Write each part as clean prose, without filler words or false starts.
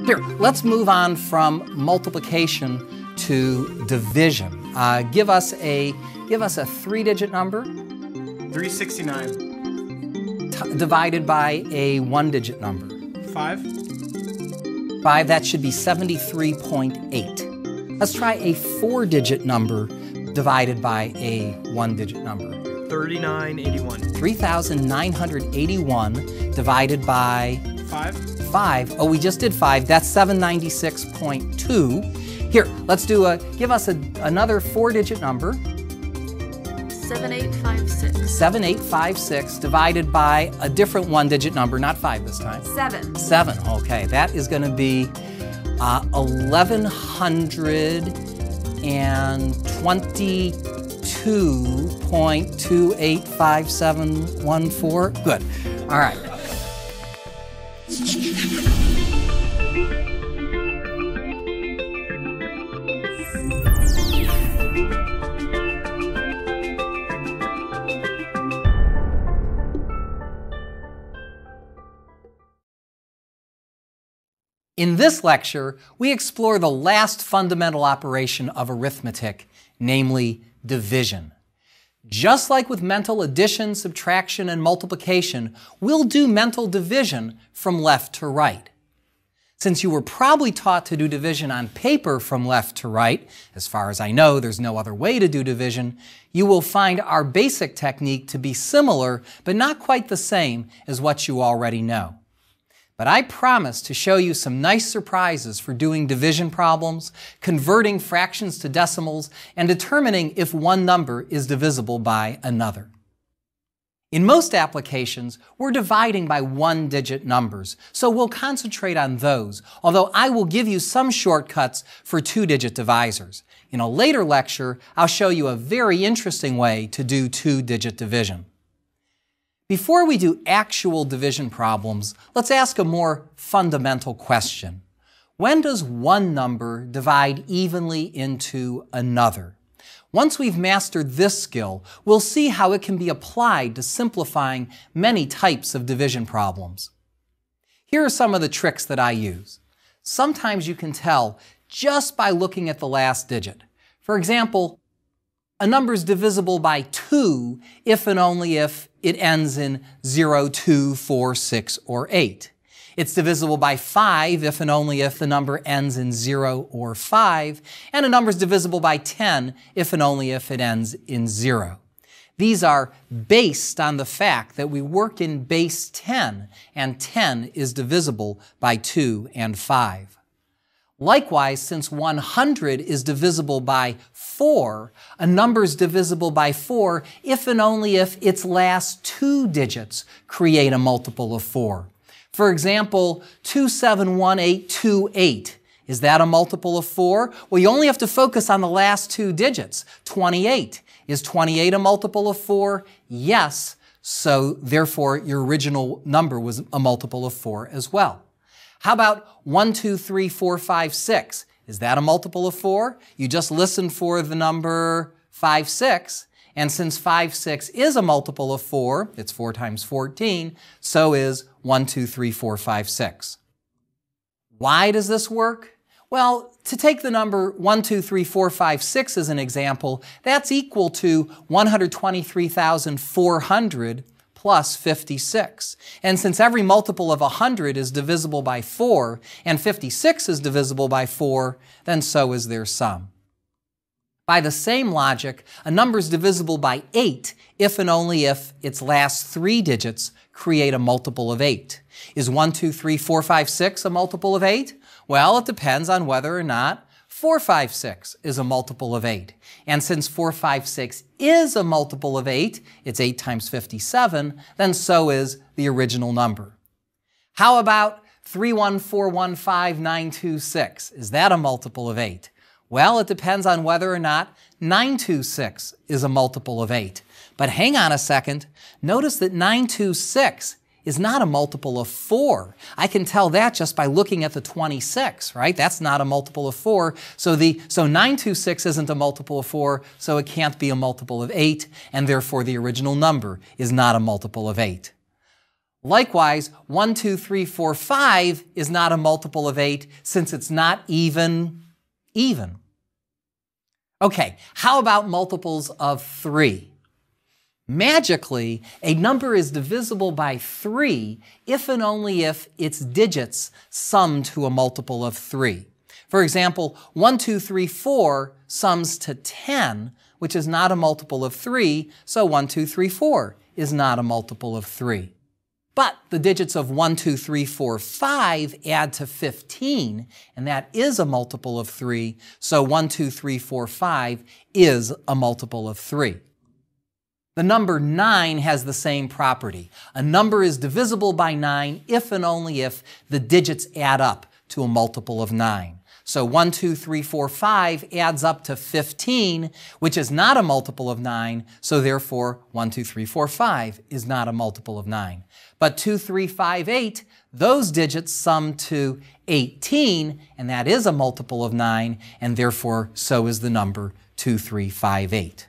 Here, let's move on from multiplication to division. Give us a 3-digit number. 369. Divided by a 1-digit number. 5. 5, that should be 73.8. Let's try a 4-digit number divided by a 1-digit number. 3981. 3,981 divided by 5. 5. Oh, we just did 5. That's 796.2. Here, let's do give us another 4-digit number. 7856. 7856 divided by a different 1-digit number, not 5 this time. 7. 7, okay. That is going to be 1122.285714. Good. All right. In this lecture, we explore the last fundamental operation of arithmetic, namely division. Just like with mental addition, subtraction, and multiplication, we'll do mental division from left to right. Since you were probably taught to do division on paper from left to right, as far as I know, there's no other way to do division, you will find our basic technique to be similar, but not quite the same as what you already know. But I promise to show you some nice surprises for doing division problems, converting fractions to decimals, and determining if one number is divisible by another. In most applications, we're dividing by 1-digit numbers, so we'll concentrate on those, although I will give you some shortcuts for 2-digit divisors. In a later lecture, I'll show you a very interesting way to do 2-digit division. Before we do actual division problems, let's ask a more fundamental question. When does one number divide evenly into another? Once we've mastered this skill, we'll see how it can be applied to simplifying many types of division problems. Here are some of the tricks that I use. Sometimes you can tell just by looking at the last digit. For example, a number is divisible by 2 if and only if it ends in 0, 2, 4, 6, or 8. It's divisible by 5 if and only if the number ends in 0 or 5. And a number is divisible by 10 if and only if it ends in 0. These are based on the fact that we work in base 10, and 10 is divisible by 2 and 5. Likewise, since 100 is divisible by 4, a number is divisible by 4 if and only if its last 2 digits create a multiple of 4. For example, 271828. Is that a multiple of 4? Well, you only have to focus on the last 2 digits. 28. Is 28 a multiple of 4? Yes. So therefore, your original number was a multiple of 4 as well. How about 1, 2, 3, 4, 5, 6? Is that a multiple of 4? You just listen for the number 5, 6. And since 5, 6 is a multiple of 4, it's 4 times 14, so is 1, 2, 3, 4, 5, 6. Why does this work? Well, to take the number 1, 2, 3, 4, 5, 6 as an example, that's equal to 123,400 plus 56. And since every multiple of 100 is divisible by 4, and 56 is divisible by 4, then so is their sum. By the same logic, a number is divisible by 8 if and only if its last 3 digits create a multiple of 8. Is 1, 2, 3, 4, 5, 6 a multiple of 8? Well, it depends on whether or not 4, 5, 6 is a multiple of 8. And since 4, 5, 6 is a multiple of 8, it's 8 times 57, then so is the original number. How about 31415,926? Is that a multiple of 8? Well, it depends on whether or not 926 is a multiple of 8. But hang on a second. Notice that 926 is not a multiple of 4. I can tell that just by looking at the 26, right? That's not a multiple of 4. So 926 isn't a multiple of 4, so it can't be a multiple of 8, and therefore the original number is not a multiple of 8. Likewise, 1, 2, 3, 4, 5 is not a multiple of 8 since it's not even. Okay, how about multiples of 3? Magically, a number is divisible by 3 if and only if its digits sum to a multiple of 3. For example, 1, 2, 3, 4 sums to 10, which is not a multiple of 3, so 1, 2, 3, 4 is not a multiple of 3. But the digits of 1, 2, 3, 4, 5 add to 15, and that is a multiple of 3, so 1, 2, 3, 4, 5 is a multiple of 3. The number 9 has the same property. A number is divisible by 9 if and only if the digits add up to a multiple of 9. So 1, 2, 3, 4, 5 adds up to 15, which is not a multiple of 9, so therefore 1, 2, 3, 4, 5 is not a multiple of 9. But 2, 3, 5, 8, those digits sum to 18, and that is a multiple of 9, and therefore so is the number 2, 3, 5, 8.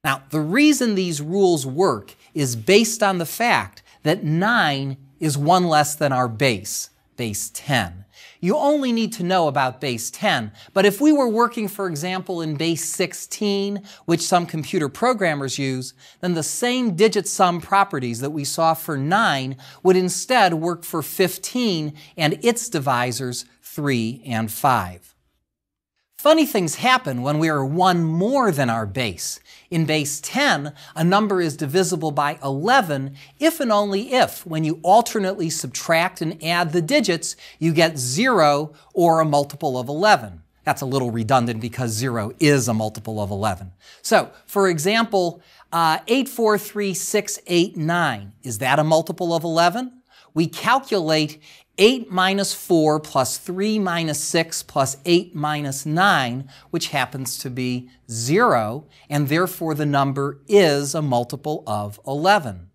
Now, the reason these rules work is based on the fact that 9 is 1 less than our base 10. You only need to know about base 10, but if we were working, for example, in base 16, which some computer programmers use, then the same digit sum properties that we saw for 9 would instead work for 15 and its divisors 3 and 5. Funny things happen when we are 1 more than our base. In base 10, a number is divisible by 11 if and only if, when you alternately subtract and add the digits, you get 0 or a multiple of 11. That's a little redundant because 0 is a multiple of 11. So, for example, 8, 4, 3, 6, 8, 9. Is that a multiple of 11? We calculate 8 minus 4 plus 3 minus 6 plus 8 minus 9, which happens to be 0, and therefore the number is a multiple of 11.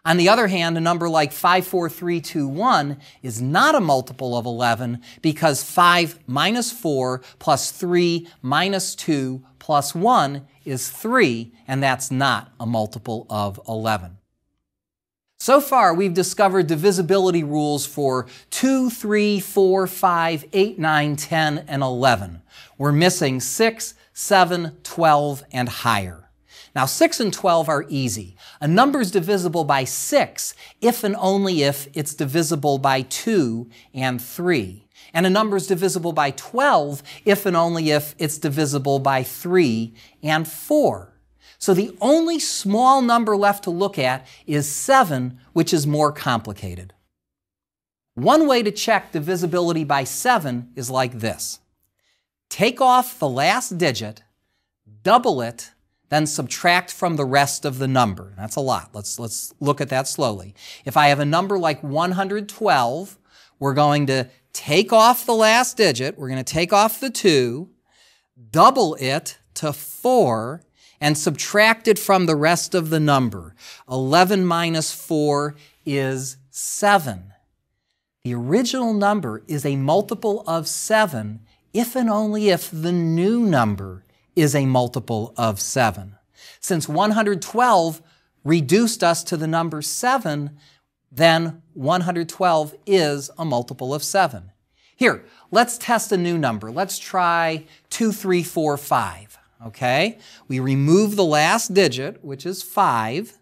On the other hand, a number like 5, 4, 3, 2, 1 is not a multiple of 11 because 5 minus 4 plus 3 minus 2 plus 1 is 3, and that's not a multiple of 11. So far, we've discovered divisibility rules for 2, 3, 4, 5, 8, 9, 10, and 11. We're missing 6, 7, 12, and higher. Now, 6 and 12 are easy. A number is divisible by 6 if and only if it's divisible by 2 and 3. And a number is divisible by 12 if and only if it's divisible by 3 and 4. So the only small number left to look at is 7, which is more complicated. One way to check divisibility by 7 is like this. Take off the last digit, double it, then subtract from the rest of the number. That's a lot. Let's look at that slowly. If I have a number like 112, we're going to take off the last digit, we're going to take off the 2, double it to 4, and subtract it from the rest of the number. 11 minus 4 is 7. The original number is a multiple of 7 if and only if the new number is a multiple of 7. Since 112 reduced us to the number 7, then 112 is a multiple of 7. Here, let's test a new number. Let's try 2, 3, 4, 5. Okay, we remove the last digit, which is 5,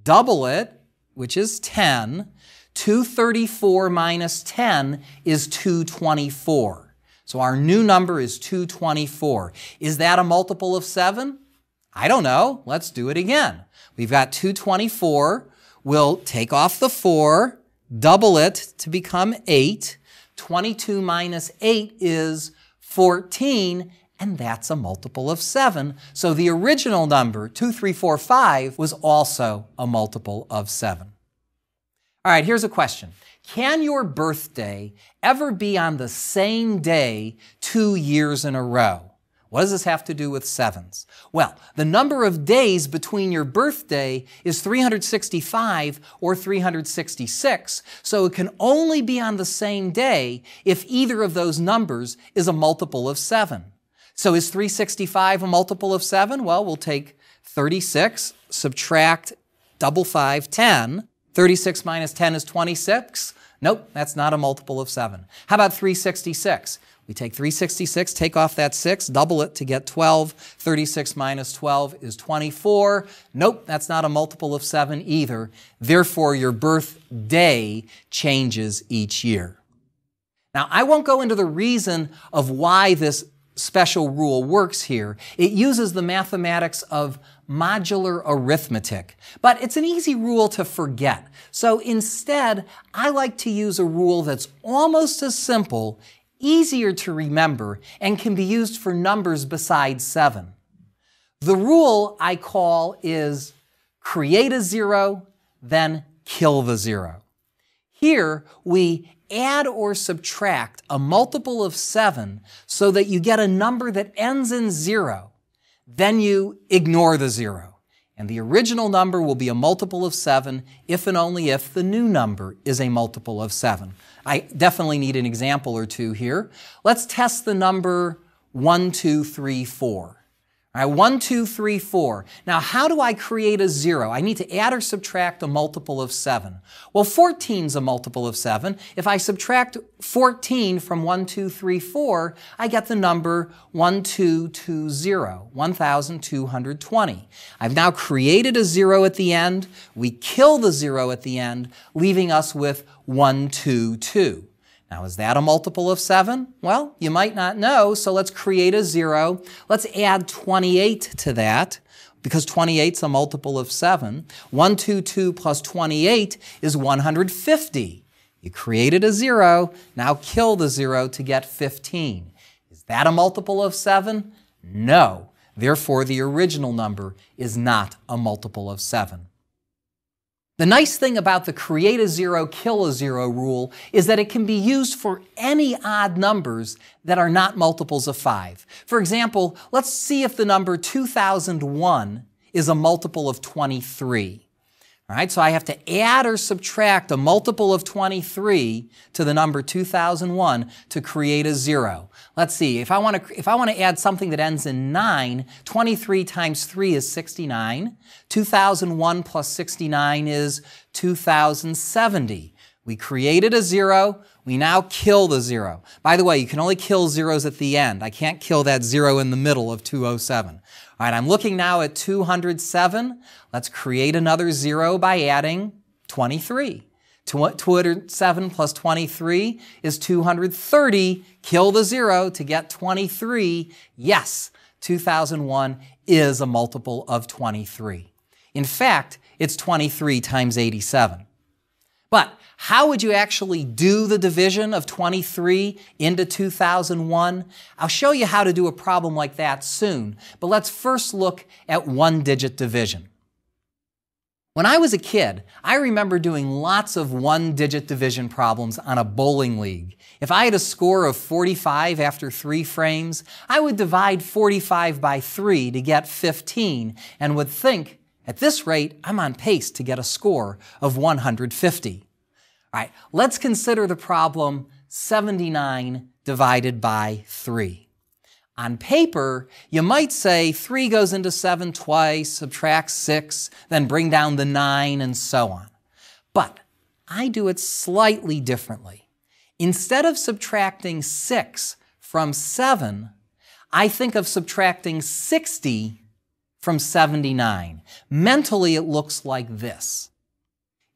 double it, which is 10. 234 minus 10 is 224. So our new number is 224. Is that a multiple of 7? I don't know. Let's do it again. We've got 224. We'll take off the 4, double it to become 8. 22 minus 8 is 14. And that's a multiple of 7. So the original number, 2, 3, 4, 5, was also a multiple of 7. All right, here's a question. Can your birthday ever be on the same day 2 years in a row? What does this have to do with sevens? Well, the number of days between your birthday is 365 or 366, so it can only be on the same day if either of those numbers is a multiple of 7. So is 365 a multiple of 7? Well, we'll take 36, subtract double 5, 10. 36 minus 10 is 26. Nope, that's not a multiple of 7. How about 366? We take 366, take off that 6, double it to get 12. 36 minus 12 is 24. Nope, that's not a multiple of 7 either. Therefore, your birthday changes each year. Now, I won't go into the reason of why this special rule works here. It uses the mathematics of modular arithmetic, but it's an easy rule to forget. So instead, I like to use a rule that's almost as simple, easier to remember, and can be used for numbers besides 7. The rule I call is create a 0, then kill the 0. Here, we add or subtract a multiple of 7 so that you get a number that ends in 0. Then you ignore the 0. And the original number will be a multiple of 7 if and only if the new number is a multiple of 7. I definitely need an example or two here. Let's test the number 1, 2, 3, 4. All right, 1, 2, 3, 4. Now, how do I create a 0? I need to add or subtract a multiple of 7. Well, 14 is a multiple of 7. If I subtract 14 from 1, 2, 3, 4, I get the number 1220, 1,220. I've now created a 0 at the end. We kill the 0 at the end, leaving us with 122. Now, is that a multiple of 7? Well, you might not know, so let's create a 0. Let's add 28 to that, because 28 is a multiple of 7. 122 plus 28 is 150. You created a 0, now kill the 0 to get 15. Is that a multiple of 7? No. Therefore, the original number is not a multiple of 7. The nice thing about the create a 0, kill a 0 rule is that it can be used for any odd numbers that are not multiples of 5. For example, let's see if the number 2001 is a multiple of 23. All right, so I have to add or subtract a multiple of 23 to the number 2001 to create a 0. Let's see, if I want to add something that ends in 9, 23 times 3 is 69. 2001 plus 69 is 2070. We created a 0. We now kill the 0. By the way, you can only kill zeros at the end. I can't kill that 0 in the middle of 207. All right, I'm looking now at 207. Let's create another 0 by adding 23. 207 plus 23 is 230. Kill the 0 to get 23. Yes, 2001 is a multiple of 23. In fact, it's 23 times 87. But how would you actually do the division of 23 into 2001? I'll show you how to do a problem like that soon, but let's first look at one-digit division. When I was a kid, I remember doing lots of one-digit division problems on a bowling league. If I had a score of 45 after 3 frames, I would divide 45 by 3 to get 15 and would think, at this rate, I'm on pace to get a score of 150. All right, let's consider the problem 79 divided by 3. On paper, you might say 3 goes into 7 twice, subtract 6, then bring down the 9, and so on. But I do it slightly differently. Instead of subtracting 6 from 7, I think of subtracting 60 from 79. Mentally, it looks like this.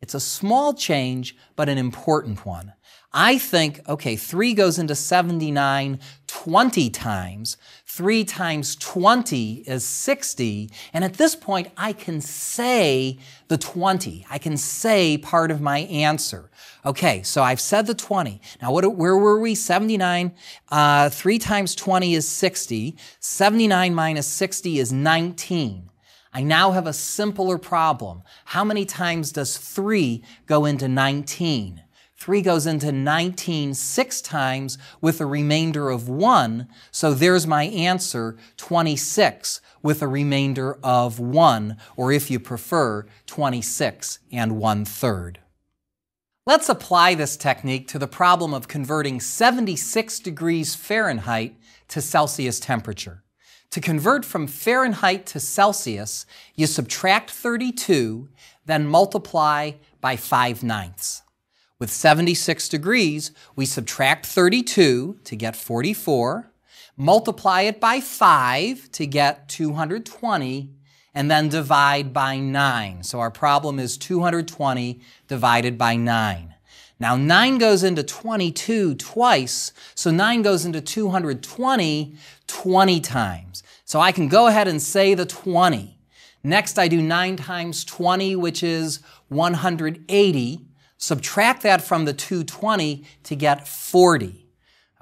It's a small change, but an important one. I think, okay, 3 goes into 79 20 times. 3 times 20 is 60. And at this point, I can say the 20. I can say part of my answer. Okay, so I've said the 20. Now, where were we? 79. 3 times 20 is 60. 79 minus 60 is 19. I now have a simpler problem. How many times does 3 go into 19? 3 goes into 19 6 times with a remainder of 1, so there's my answer, 26, with a remainder of 1, or if you prefer, 26 1/3. Let's apply this technique to the problem of converting 76 degrees Fahrenheit to Celsius temperature. To convert from Fahrenheit to Celsius, you subtract 32, then multiply by 5/9. With 76 degrees, we subtract 32 to get 44, multiply it by 5 to get 220, and then divide by 9. So our problem is 220 divided by 9. Now 9 goes into 22 twice, so 9 goes into 220 20 times. So I can go ahead and say the 20. Next I do 9 times 20, which is 180. Subtract that from the 220 to get 40.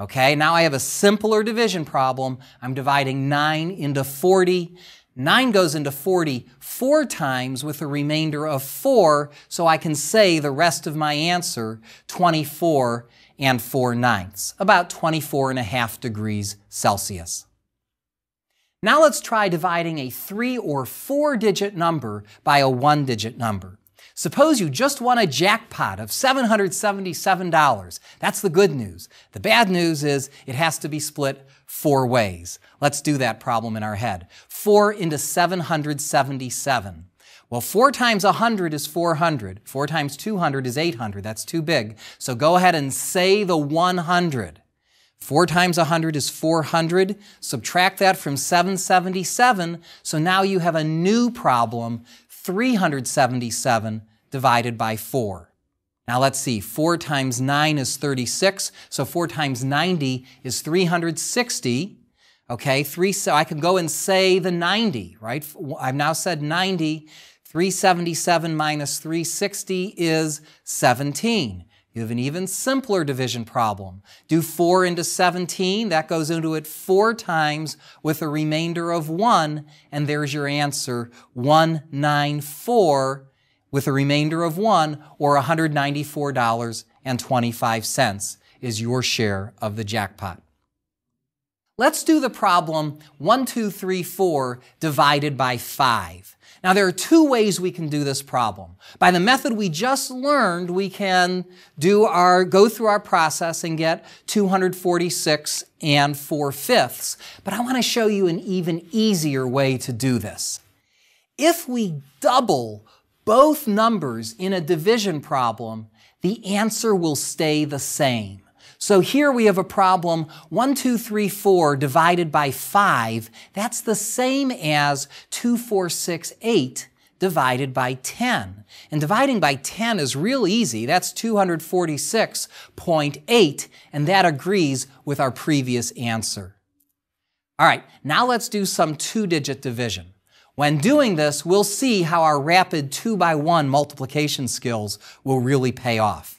Okay, now I have a simpler division problem. I'm dividing 9 into 40. 9 goes into 40 4 times with a remainder of 4, so I can say the rest of my answer, 24 and 4/9, about 24.5 degrees Celsius. Now let's try dividing a 3 or 4-digit number by a 1-digit number. Suppose you just won a jackpot of $777. That's the good news. The bad news is it has to be split 4 ways. Let's do that problem in our head. 4 into 777. Well, 4 times 100 is 400. 4 times 200 is 800. That's too big. So go ahead and say the 100. 4 times 100 is 400. Subtract that from 777. So now you have a new problem, 377 divided by 4. Now let's see, 4 times 9 is 36, so 4 times 90 is 360. Okay, so I can go and say the 90, right? I've now said 90. 377 minus 360 is 17. You have an even simpler division problem. Do 4 into 17, that goes into it 4 times with a remainder of 1, and there's your answer, 194 with a remainder of 1, or $194.25 is your share of the jackpot. Let's do the problem 1, 2, 3, 4 divided by 5. Now there are 2 ways we can do this problem. By the method we just learned, we can go through our process and get 246 and 4/5. But I want to show you an even easier way to do this. If we double both numbers in a division problem, the answer will stay the same. So here we have a problem 1, 2, 3, 4 divided by 5. That's the same as 2, 4, 6, 8 divided by 10. And dividing by 10 is real easy. That's 246.8, and that agrees with our previous answer. All right, now let's do some 2-digit division. When doing this, we'll see how our rapid 2-by-1 multiplication skills will really pay off.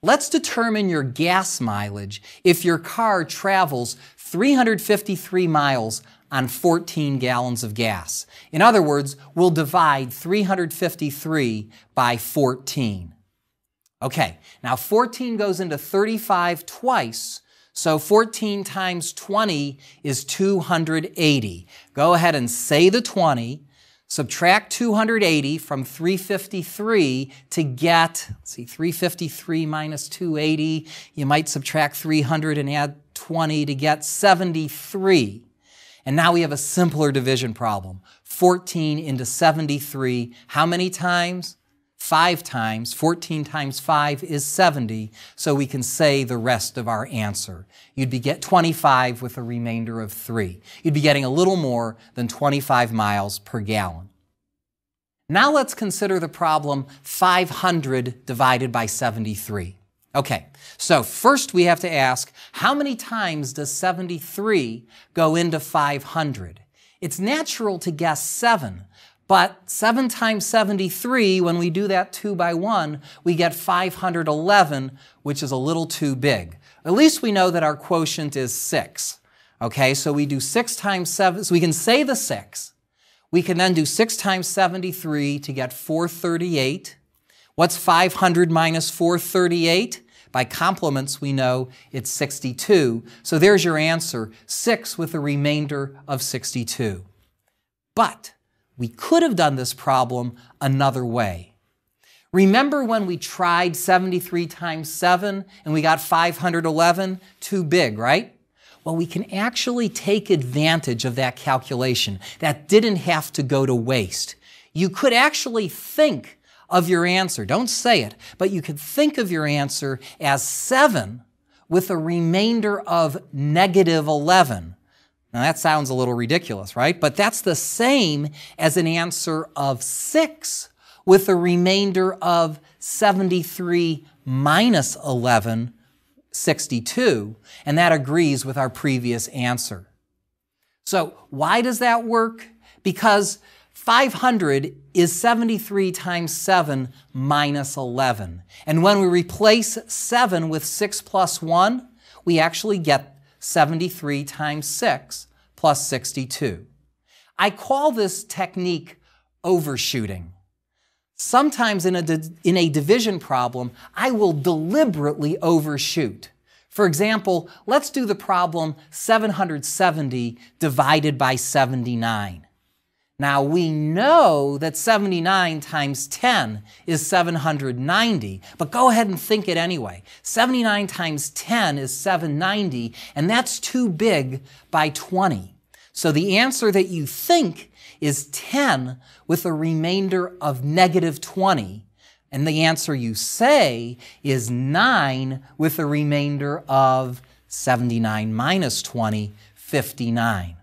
Let's determine your gas mileage if your car travels 353 miles on 14 gallons of gas. In other words, we'll divide 353 by 14. Okay, now 14 goes into 35 twice, so 14 times 20 is 280. Go ahead and say the 20. Subtract 280 from 353 to get, let's see, 353 minus 280. You might subtract 300 and add 20 to get 73. And now we have a simpler division problem. 14 into 73, how many times? 5 times. 14 times 5 is 70, so we can say the rest of our answer. You'd be get 25 with a remainder of 3. You'd be getting a little more than 25 miles per gallon. Now let's consider the problem 500 divided by 73. Okay, so first we have to ask, how many times does 73 go into 500? It's natural to guess 7. But 7 times 73, when we do that 2-by-1, we get 511, which is a little too big. At least we know that our quotient is 6. Okay, so we do 6 times 7, so we can say the 6. We can then do 6 times 73 to get 438. What's 500 minus 438? By complements, we know it's 62. So there's your answer, 6 with a remainder of 62. But we could have done this problem another way. Remember when we tried 73 times 7 and we got 511? Too big, right? Well, we can actually take advantage of that calculation. That didn't have to go to waste. You could actually think of your answer. Don't say it, but you could think of your answer as 7 with a remainder of negative 11. Now that sounds a little ridiculous, right? But that's the same as an answer of 6 with a remainder of 73 minus 11, 62, and that agrees with our previous answer. So why does that work? Because 500 is 73 times 7 minus 11. And when we replace 7 with 6 plus 1, we actually get 73 times 6 plus 62. I call this technique overshooting. Sometimes in a division problem, I will deliberately overshoot. For example, let's do the problem 770 divided by 79. Now we know that 79 times 10 is 790, but go ahead and think it anyway. 79 times 10 is 790, and that's too big by 20. So the answer that you think is 10 with a remainder of negative 20, and the answer you say is 9 with a remainder of 79 minus 20, 59.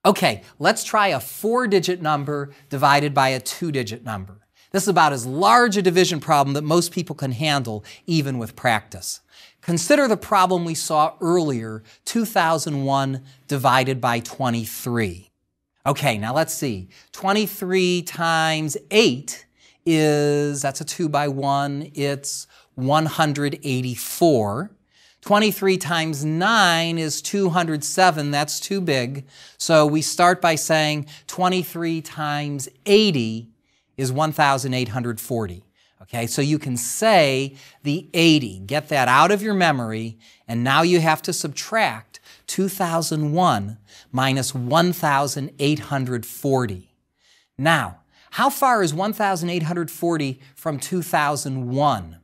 Okay, let's try a 4-digit number divided by a 2-digit number. This is about as large a division problem that most people can handle, even with practice. Consider the problem we saw earlier, 2001 divided by 23. Okay, now let's see. 23 times 8 that's a 2 by 1, it's 184. 23 times 9 is 207, that's too big. So we start by saying 23 times 80 is 1,840. Okay, so you can say the 80, get that out of your memory, and now you have to subtract 2001 minus 1,840. Now, how far is 1,840 from 2001?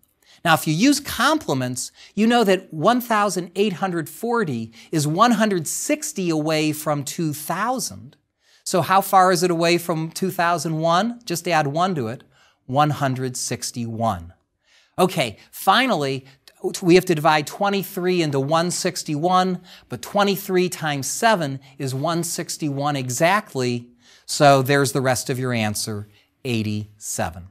Now, if you use complements, you know that 1,840 is 160 away from 2,000. So how far is it away from 2001? Just add 1 to it, 161. Okay, finally, we have to divide 23 into 161, but 23 times 7 is 161 exactly, so there's the rest of your answer, 87.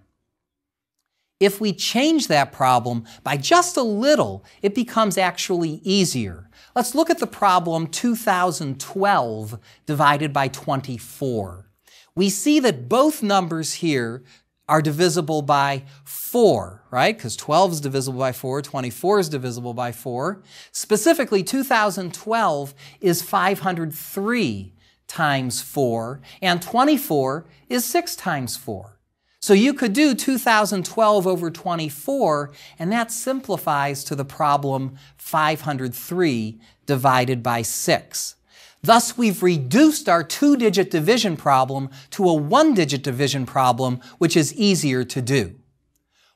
If we change that problem by just a little, it becomes actually easier. Let's look at the problem 2012 divided by 24. We see that both numbers here are divisible by 4, right? Because 12 is divisible by 4, 24 is divisible by 4. Specifically, 2012 is 503 times 4, and 24 is 6 times 4. So you could do 2012 over 24, and that simplifies to the problem 503 divided by 6. Thus, we've reduced our 2-digit division problem to a 1-digit division problem, which is easier to do.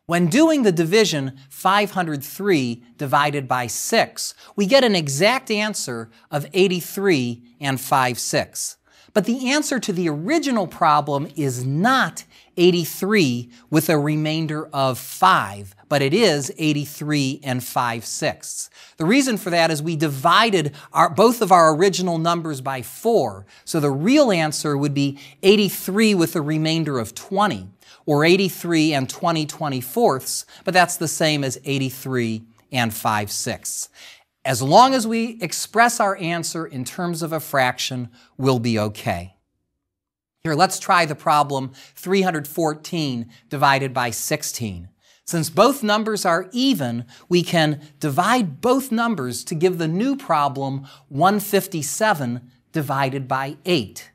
When doing the division 503 divided by 6, we get an exact answer of 83 and 5/6. But the answer to the original problem is not 83 with a remainder of 5, but it is 83 and 5/6. The reason for that is we divided both of our original numbers by 4, so the real answer would be 83 with a remainder of 20, or 83 and 20/24, but that's the same as 83 and 5/6. As long as we express our answer in terms of a fraction, we'll be okay. Here, let's try the problem 314 divided by 16. Since both numbers are even, we can divide both numbers to give the new problem 157 divided by 8.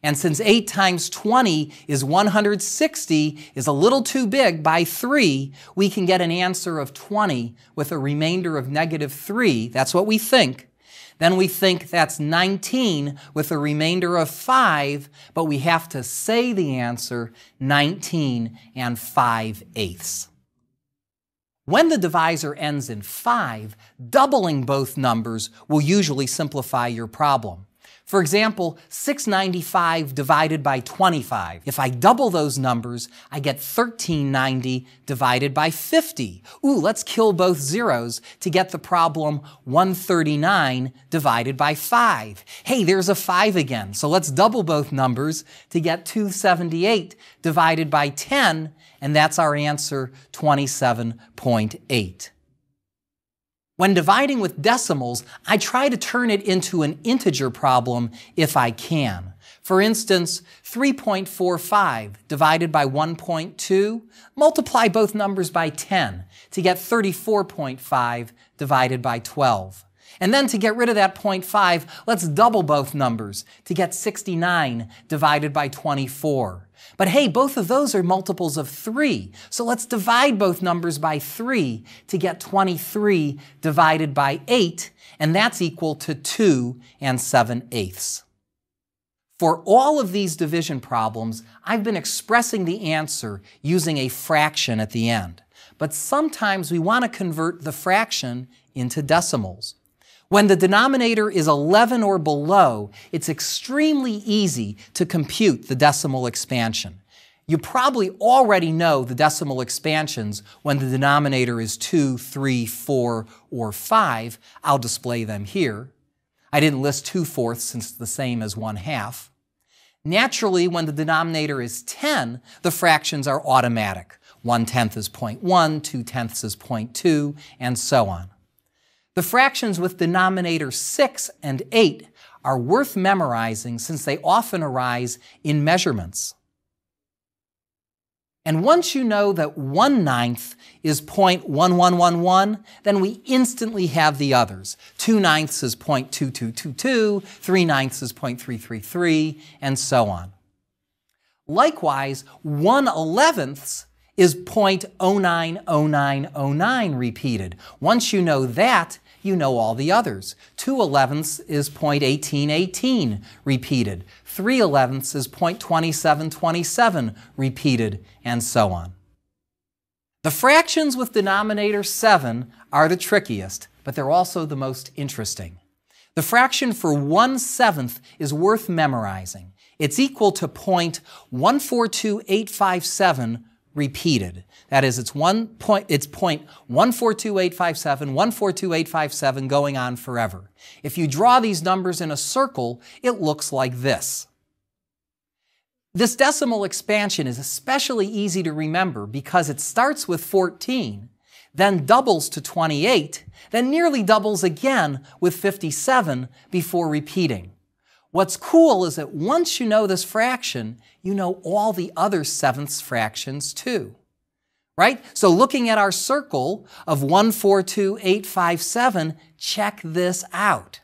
And since 8 times 20 is 160, is a little too big by 3, we can get an answer of 20 with a remainder of negative 3. That's what we think. Then we think that's 19 with a remainder of 5, but we have to say the answer 19 and 5/8. When the divisor ends in 5, doubling both numbers will usually simplify your problem. For example, 695 divided by 25. If I double those numbers, I get 1390 divided by 50. Ooh, let's kill both zeros to get the problem 139 divided by 5. Hey, there's a 5 again, so let's double both numbers to get 278 divided by 10, and that's our answer, 27.8. When dividing with decimals, I try to turn it into an integer problem if I can. For instance, 3.45 divided by 1.2, multiply both numbers by 10 to get 34.5 divided by 12. And then to get rid of that 0.5, let's double both numbers to get 69 divided by 24. But hey, both of those are multiples of 3, so let's divide both numbers by 3 to get 23 divided by 8, and that's equal to 2 7/8. For all of these division problems, I've been expressing the answer using a fraction at the end. But sometimes we want to convert the fraction into decimals. When the denominator is 11 or below, it's extremely easy to compute the decimal expansion. You probably already know the decimal expansions when the denominator is 2, 3, 4, or 5. I'll display them here. I didn't list 2/4 since it's the same as 1/2. Naturally, when the denominator is 10, the fractions are automatic. 1/10 is 0.1, 2/10 is 0.2, and so on. The fractions with denominator 6 and 8 are worth memorizing since they often arise in measurements. And once you know that 1/9 is 0.1111, then we instantly have the others. 2/9 is 0.2222, 3/9 is 0.333, and so on. Likewise, 1/11 is 0.090909 repeated. Once you know that, you know all the others. 2/11 is 0.1818 repeated. 3/11 is 0.2727 repeated, and so on. The fractions with denominator 7 are the trickiest, but they're also the most interesting. The fraction for 1/7 is worth memorizing. It's equal to 0.142857 repeated. That is, it's 0.142857, 142857 going on forever. If you draw these numbers in a circle, it looks like this. This decimal expansion is especially easy to remember because it starts with 14, then doubles to 28, then nearly doubles again with 57 before repeating. What's cool is that once you know this fraction, you know all the other sevenths fractions too, right? So looking at our circle of 142,857, check this out,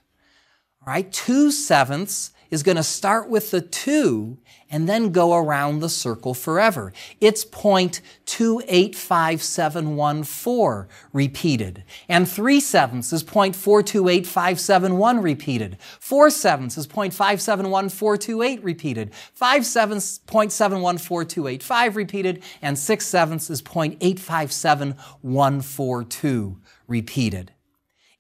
all right? 2/7 is going to start with the 2 and then go around the circle forever. It's 0.285714 repeated. And 3/7 is 0.428571 repeated. 4/7 is 0.571428 repeated. 5/7 0.714285 repeated. And 6/7 is 0.857142 repeated.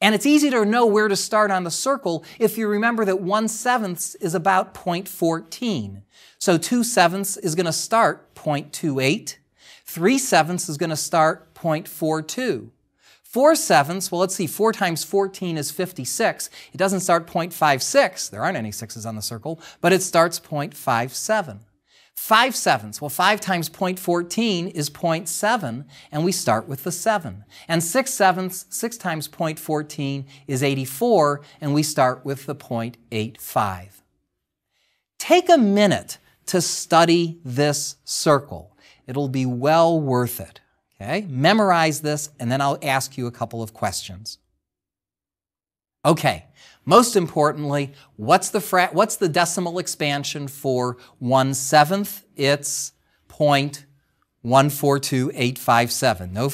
And it's easy to know where to start on the circle if you remember that 1/7 is about 0.14. So 2/7 is going to start 0.28. 3/7 is going to start 0.42. 4/7, well, let's see, 4 times 14 is 56. It doesn't start 0.56. There aren't any 6s on the circle, but it starts 0.57. 5/7, well, 5 times 0.14 is 0.7, and we start with the 7. And 6/7, 6 times 0.14 is 84, and we start with the 0.85. Take a minute to study this circle. It'll be well worth it. Okay? Memorize this, and then I'll ask you a couple of questions. Okay. Most importantly, what's the decimal expansion for 1/7? It's 0.142857. No,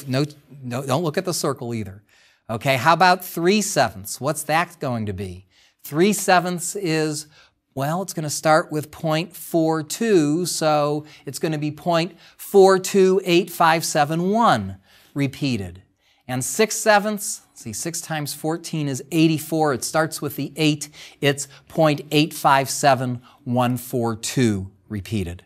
don't look at the circle either. Okay, how about 3/7? What's that going to be? 3/7 is, well, it's going to start with 0.42, so it's going to be 0.428571 repeated. And 6/7, See, 6 times 14 is 84. It starts with the 8. It's 0.857142 repeated.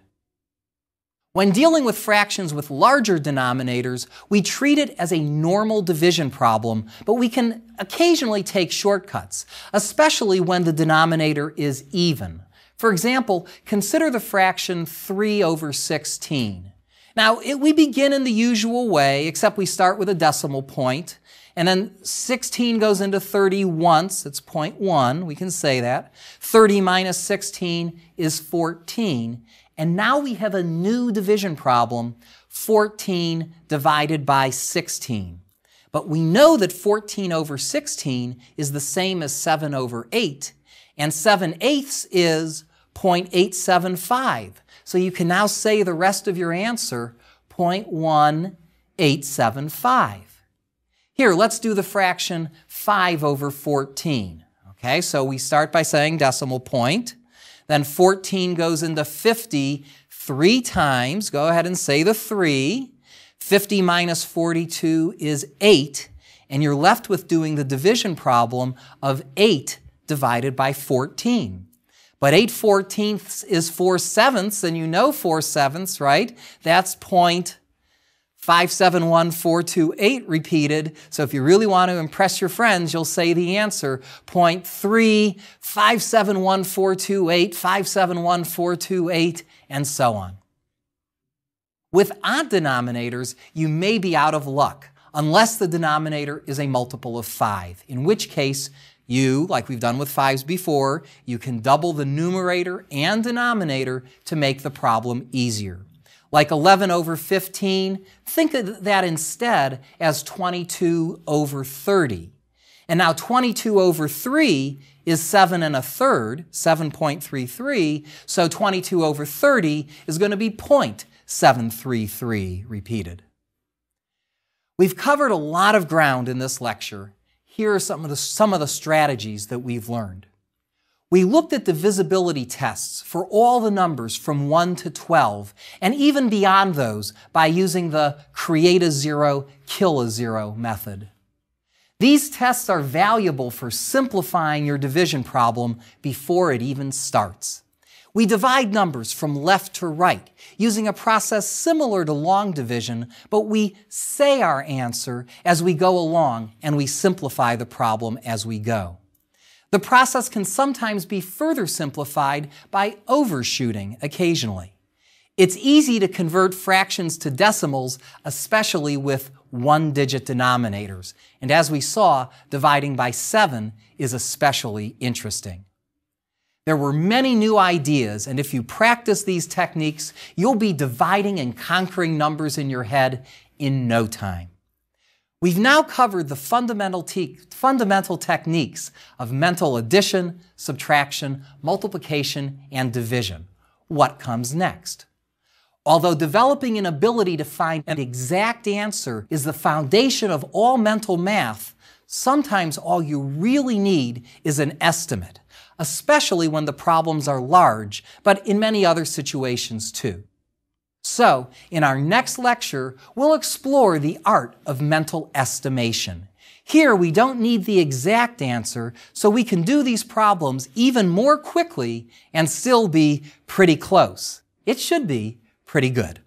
When dealing with fractions with larger denominators, we treat it as a normal division problem, but we can occasionally take shortcuts, especially when the denominator is even. For example, consider the fraction 3 over 16. Now, we begin in the usual way, except we start with a decimal point. And then 16 goes into 30 once, it's 0.1, we can say that. 30 minus 16 is 14. And now we have a new division problem, 14 divided by 16. But we know that 14 over 16 is the same as 7 over 8, and 7/8 is 0.875. So you can now say the rest of your answer, 0.1875. Here, let's do the fraction 5 over 14. Okay, so we start by saying decimal point. Then 14 goes into 50 3 times. Go ahead and say the 3. 50 minus 42 is 8. And you're left with doing the division problem of 8 divided by 14. But 8/14 is 4/7, and you know 4/7, right? That's 0.571428 repeated. So if you really want to impress your friends, you'll say the answer, 0.3571428, 571428, and so on. With odd denominators, you may be out of luck, unless the denominator is a multiple of 5, in which case you, like we've done with 5s before, you can double the numerator and denominator to make the problem easier. Like 11 over 15, think of that instead as 22 over 30. And now 22 over 3 is 7 1/3, 7.33, so 22 over 30 is going to be 0.733 repeated. We've covered a lot of ground in this lecture. Here are some of the strategies that we've learned. We looked at divisibility tests for all the numbers from 1 to 12, and even beyond those by using the create a zero, kill a zero method. These tests are valuable for simplifying your division problem before it even starts. We divide numbers from left to right using a process similar to long division, but we say our answer as we go along and we simplify the problem as we go. The process can sometimes be further simplified by overshooting occasionally. It's easy to convert fractions to decimals, especially with one-digit denominators. And as we saw, dividing by 7 is especially interesting. There were many new ideas, and if you practice these techniques, you'll be dividing and conquering numbers in your head in no time. We've now covered the fundamental techniques of mental addition, subtraction, multiplication, and division. What comes next? Although developing an ability to find an exact answer is the foundation of all mental math, sometimes all you really need is an estimate, especially when the problems are large, but in many other situations too. So, in our next lecture, we'll explore the art of mental estimation. Here, we don't need the exact answer, so we can do these problems even more quickly and still be pretty close. It should be pretty good.